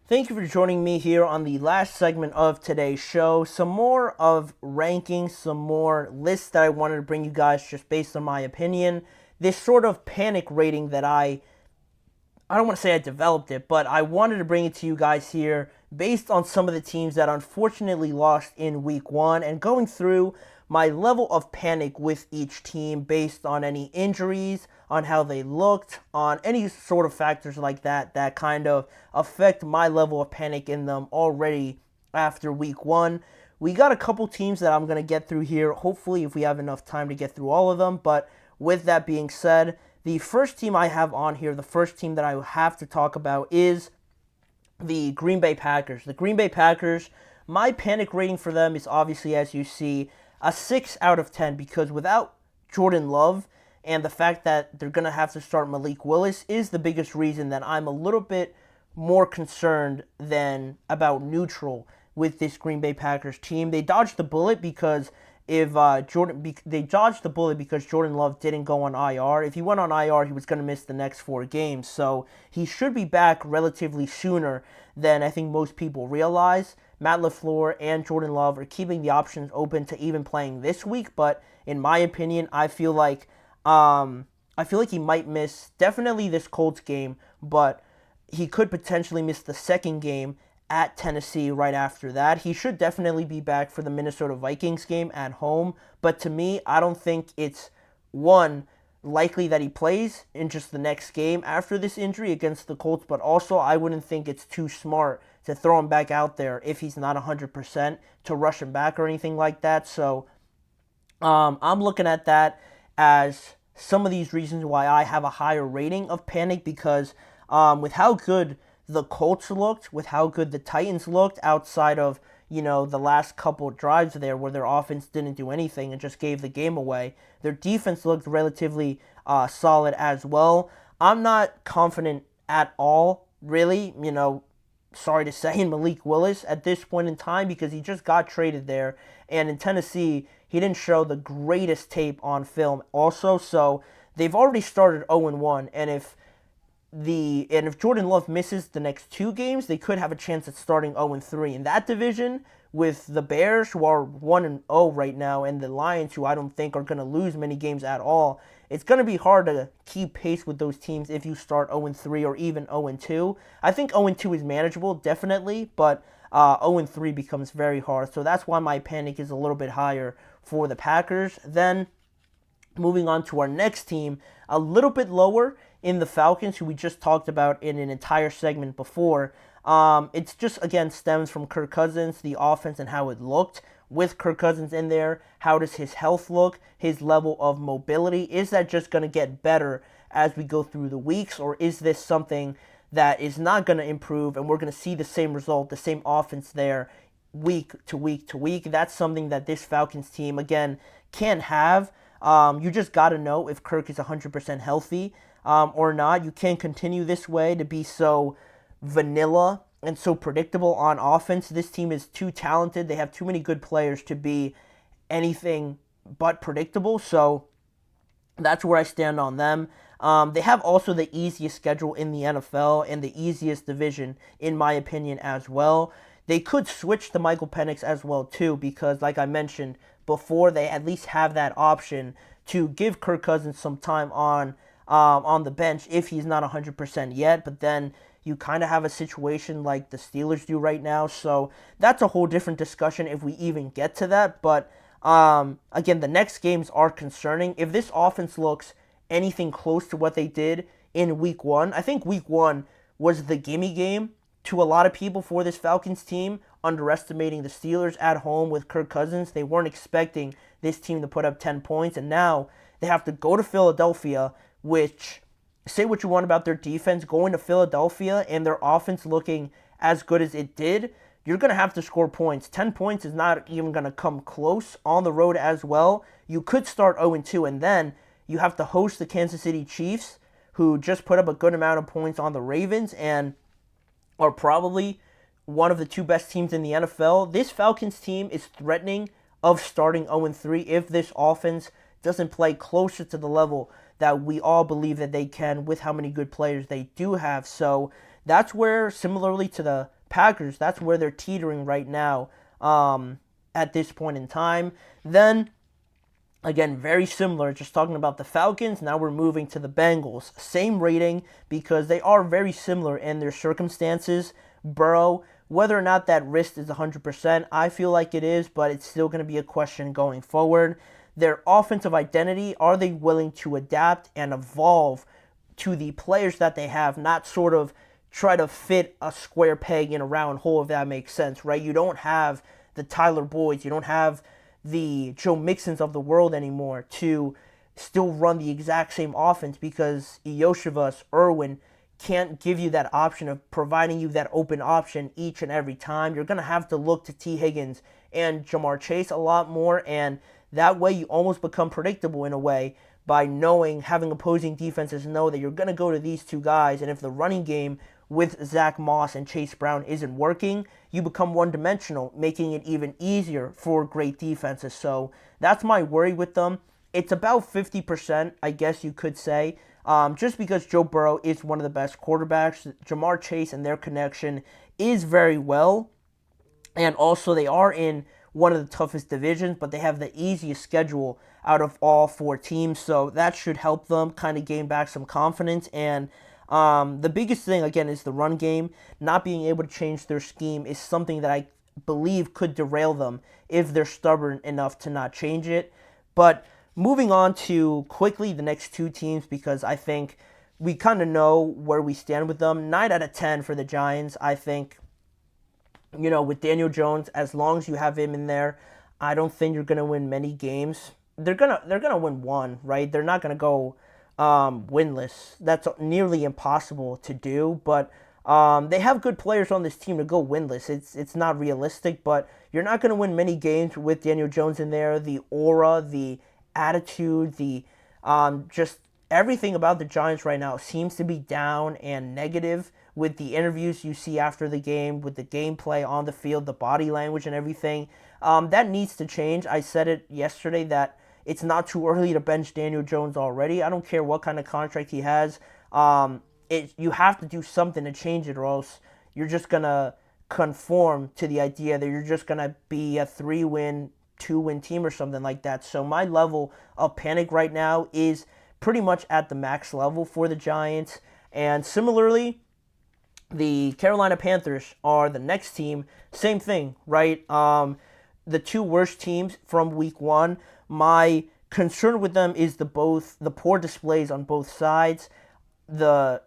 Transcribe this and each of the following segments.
Thank you for joining me here on the last segment of today's show. Some more of rankings, some more lists that I wanted to bring you guys just based on my opinion. This sort of panic rating that I don't want to say I developed it, but I wanted to bring it to you guys here based on some of the teams that unfortunately lost in week one and going through my level of panic with each team based on any injuries, on how they looked, on any sort of factors like that that kind of affect my level of panic in them already after week one. We got a couple teams that I'm going to get through here, hopefully, if we have enough time to get through all of them. But with that being said, the first team I have on here, the first team that I have to talk about is the Green Bay Packers. The Green Bay Packers, my panic rating for them is obviously, as you see, a 6 out of 10 because without Jordan Love and the fact that they're going to have to start Malik Willis is the biggest reason that I'm a little bit more concerned than about neutral with this Green Bay Packers team. They dodged the bullet because they dodged the bullet because Jordan Love didn't go on IR. If he went on IR, he was going to miss the next 4 games. So he should be back relatively sooner than I think most people realize. Matt LaFleur and Jordan Love are keeping the options open to even playing this week, but in my opinion, I feel like he might miss definitely this Colts game, but he could potentially miss the second game at Tennessee right after that. He should definitely be back for the Minnesota Vikings game at home, but to me, I don't think it's likely that he plays in just the next game after this injury against the Colts, but also I wouldn't think it's too smart to throw him back out there if he's not 100% to rush him back or anything like that. So I'm looking at that as some of these reasons why I have a higher rating of panic because with how good the Colts looked, with how good the Titans looked outside of, the last couple of drives there where their offense didn't do anything and just gave the game away. Their defense looked relatively solid as well. I'm not confident at all, really, sorry to say, in Malik Willis at this point in time because he just got traded there. And in Tennessee, he didn't show the greatest tape on film also. So they've already started 0-1. And if Jordan Love misses the next 2 games, they could have a chance at starting 0-3 in that division with the Bears, who are 1-0 right now, and the Lions, who I don't think are going to lose many games at all. It's going to be hard to keep pace with those teams if you start 0-3 or even 0-2. I think 0-2 is manageable, definitely, but 0-3 becomes very hard. So that's why my panic is a little bit higher for the Packers. Then, moving on to our next team, a little bit lower in the Falcons, who we just talked about in an entire segment before. It's just, again, stems from Kirk Cousins, the offense, and how it looked. With Kirk Cousins in there, how does his health look? His level of mobility? Is that just going to get better as we go through the weeks? Or is this something that is not going to improve and we're going to see the same result, the same offense there week to week to week? That's something that this Falcons team, again, can have. You just got to know if Kirk is 100% healthy or not. You can't continue this way to be so vanilla and so predictable on offense. This team is too talented. They have too many good players to be anything but predictable. So that's where I stand on them. They have also the easiest schedule in the NFL and the easiest division, in my opinion, as well. They could switch to Michael Penix as well, too, because, like I mentioned before, they at least have that option to give Kirk Cousins some time on the bench if he's not 100% yet. But then you kind of have a situation like the Steelers do right now. So that's a whole different discussion if we even get to that. But again, the next games are concerning. If this offense looks anything close to what they did in week one, I think week one was the gimme game to a lot of people for this Falcons team, underestimating the Steelers at home with Kirk Cousins. They weren't expecting this team to put up 10 points, and now they have to go to Philadelphia, which, say what you want about their defense, going to Philadelphia and their offense looking as good as it did, you're going to have to score points. 10 points is not even going to come close on the road as well. You could start 0-2, and then you have to host the Kansas City Chiefs, who just put up a good amount of points on the Ravens and are probably one of the 2 best teams in the NFL. This Falcons team is threatening of starting 0-3 if this offense doesn't play closer to the level that we all believe that they can with how many good players they do have. So that's where, similarly to the Packers, that's where they're teetering right now at this point in time. Then, again, very similar, just talking about the Falcons. Now we're moving to the Bengals. Same rating because they are very similar in their circumstances. Burrow, whether or not that wrist is 100%, I feel like it is, but it's still going to be a question going forward. Their offensive identity, are they willing to adapt and evolve to the players that they have, not sort of try to fit a square peg in a round hole, if that makes sense, right? You don't have the Tyler Boyds, you don't have the Joe Mixons of the world anymore to still run the exact same offense because Iosivas, Irwin can't give you that option of providing you that open option each and every time. You're going to have to look to T. Higgins and Jamar Chase a lot more, and that way you almost become predictable in a way by knowing, having opposing defenses know that you're going to go to these two guys, and if the running game with Zach Moss and Chase Brown isn't working, you become one-dimensional, making it even easier for great defenses. So that's my worry with them. It's about 50%, I guess you could say, just because Joe Burrow is one of the best quarterbacks. Jamar Chase and their connection is very well, and also they are in one of the toughest divisions, but they have the easiest schedule out of all four teams, so that should help them kind of gain back some confidence. And the biggest thing, again, is the run game. Not being able to change their scheme is something that I believe could derail them if they're stubborn enough to not change it. But moving on to quickly the next two teams, because I think we kind of know where we stand with them. 9 out of 10 for the Giants. I think, with Daniel Jones, as long as you have him in there, I don't think you're going to win many games. They're gonna win one, right? They're not going to go winless. That's nearly impossible to do, but they have good players on this team to go winless. It's not realistic, but you're not going to win many games with Daniel Jones in there. The aura, the attitude, the just everything about the Giants right now seems to be down and negative with the interviews you see after the game, with the gameplay on the field, the body language and everything. That needs to change. I said it yesterday that it's not too early to bench Daniel Jones already. I don't care what kind of contract he has. You have to do something to change it, or else you're just going to conform to the idea that you're just going to be a 3-win, 2-win team or something like that. So my level of panic right now is pretty much at the max level for the Giants. And similarly, the Carolina Panthers are the next team. Same thing, right? The two worst teams from week one. My concern with them is the poor displays on both sides, the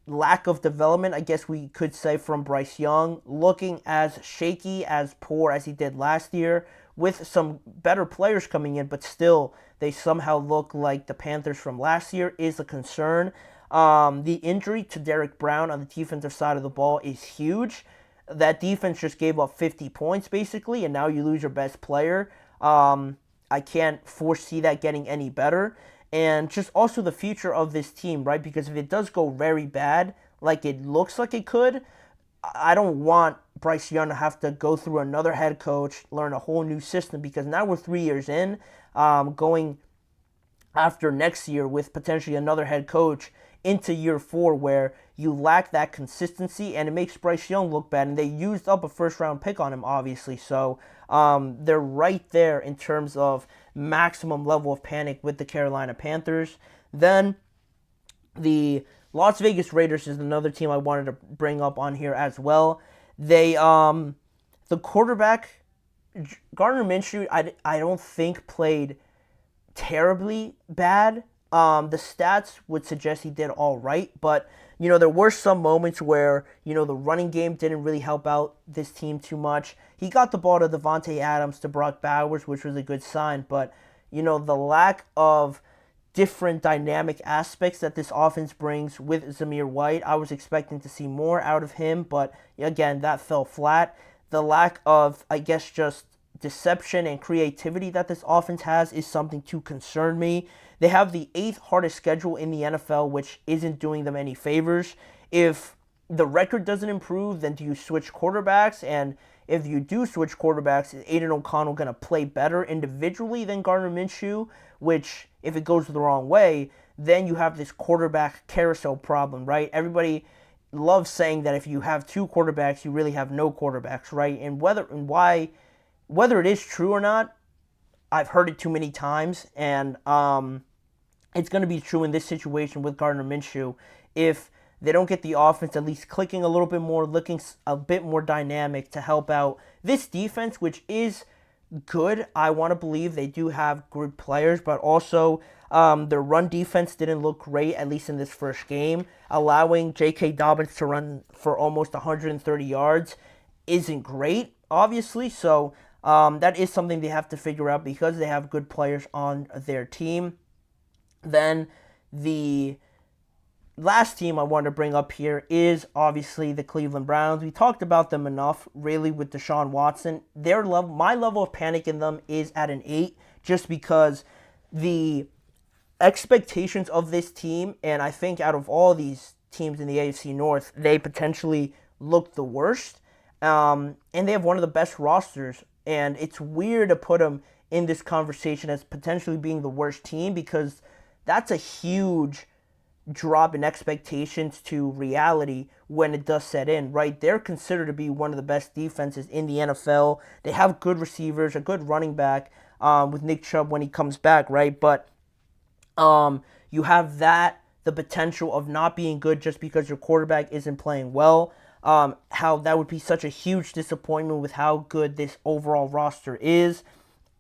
lack of development, I guess we could say, from Bryce Young, looking as shaky, as poor as he did last year, with some better players coming in, but still they somehow look like the Panthers from last year is a concern. The injury to Derek Brown on the defensive side of the ball is huge. That defense just gave up 50 points basically, and now you lose your best player. I can't foresee that getting any better. And just also the future of this team, right? Because if it does go very bad, like it looks like it could, I don't want Bryce Young to have to go through another head coach, learn a whole new system, because now we're 3 years in, going after next year with potentially another head coach into year 4 where you lack that consistency, and it makes Bryce Young look bad. And they used up a first-round pick on him, obviously. So they're right there in terms of maximum level of panic with the Carolina Panthers. Then the Las Vegas Raiders is another team I wanted to bring up on here as well. They, the quarterback, Gardner Minshew, I don't think played terribly bad. The stats would suggest he did all right, but there were some moments where the running game didn't really help out this team too much. He got the ball to Devontae Adams, to Brock Bowers, which was a good sign, but the lack of different dynamic aspects that this offense brings with Zamir White, I was expecting to see more out of him, but again, that fell flat. The lack of, I guess, just deception and creativity that this offense has is something to concern me. They have the 8th hardest schedule in the NFL, which isn't doing them any favors. If the record doesn't improve, then do you switch quarterbacks? And if you do switch quarterbacks, is Aiden O'Connell going to play better individually than Gardner Minshew? Which, if it goes the wrong way, then you have this quarterback carousel problem, right? Everybody love saying that if you have two quarterbacks, you really have no quarterbacks, right? And whether it is true or not, I've heard it too many times, and it's going to be true in this situation with Gardner Minshew. If they don't get the offense at least clicking a little bit more, looking a bit more dynamic to help out this defense, which is good. I want to believe they do have good players, but also their run defense didn't look great, at least in this first game. Allowing J.K. Dobbins to run for almost 130 yards isn't great, obviously. So that is something they have to figure out because they have good players on their team. Then the last team I want to bring up here is obviously the Cleveland Browns. We talked about them enough, really, with Deshaun Watson. My level of panic in them is at an 8, just because the expectations of this team, and I think out of all these teams in the AFC North, they potentially look the worst. And they have one of the best rosters, and it's weird to put them in this conversation as potentially being the worst team, because that's a huge drop in expectations to reality when it does set in, right? They're considered to be one of the best defenses in the NFL. They have good receivers, a good running back with Nick Chubb when he comes back, right? But you have the potential of not being good just because your quarterback isn't playing well. How that would be such a huge disappointment with how good this overall roster is.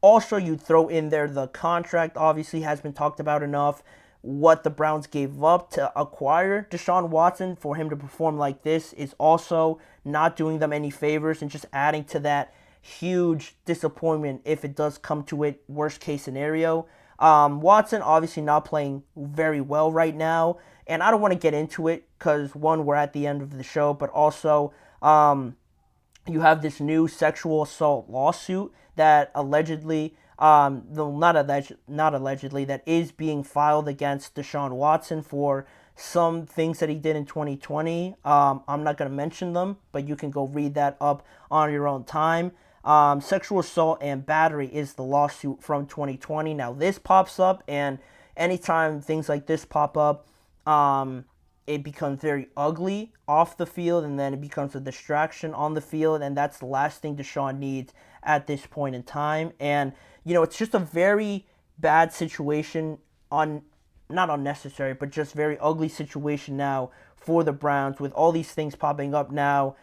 Also, you throw in there the contract, obviously has been talked about enough. What the Browns gave up to acquire Deshaun Watson for him to perform like this is also not doing them any favors and just adding to that huge disappointment if it does come to it, worst case scenario. Watson obviously not playing very well right now, and I don't want to get into it because, one, we're at the end of the show, but also you have this new sexual assault lawsuit that allegedly, not allegedly, that is being filed against Deshaun Watson for some things that he did in 2020. I'm not going to mention them, but you can go read that up on your own time. Sexual assault and battery is the lawsuit from 2020. Now this pops up, and anytime things like this pop up, it becomes very ugly off the field, and then it becomes a distraction on the field, and that's the last thing Deshaun needs at this point in time. And, it's just a very bad situation, not unnecessary, but just very ugly situation now for the Browns with all these things popping up now.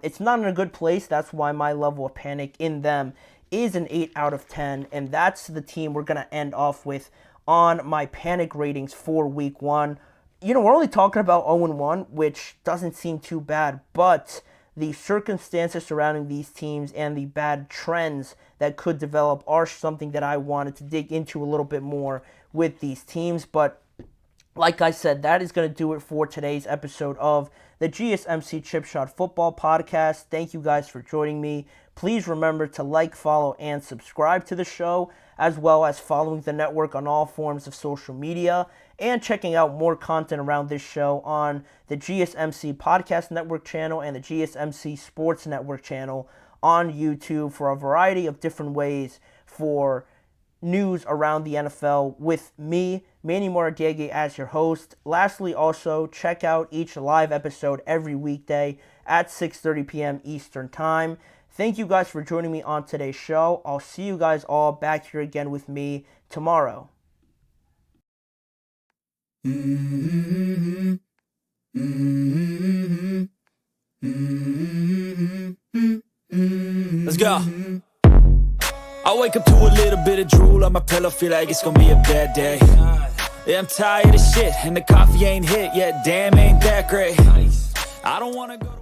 It's not in a good place. That's why my level of panic in them is an 8 out of 10, and that's the team we're going to end off with on my panic ratings for Week 1. We're only talking about 0-1, which doesn't seem too bad, but the circumstances surrounding these teams and the bad trends that could develop are something that I wanted to dig into a little bit more with these teams. But like I said, that is going to do it for today's episode of the GSMC Chip Shot Football Podcast. Thank you guys for joining me. Please remember to like, follow, and subscribe to the show, as well as following the network on all forms of social media and checking out more content around this show on the GSMC Podcast Network channel and the GSMC Sports Network channel on YouTube for a variety of different ways for news around the NFL with me, Manny Moradiege, as your host. Lastly, also, check out each live episode every weekday at 6:30 p.m. Eastern Time. Thank you guys for joining me on today's show. I'll see you guys all back here again with me tomorrow. Let's go. I wake up to a little bit of drool on my pillow, feel like it's gonna be a bad day. Yeah, I'm tired of shit, and the coffee ain't hit yet, damn, ain't that great. I don't wanna go to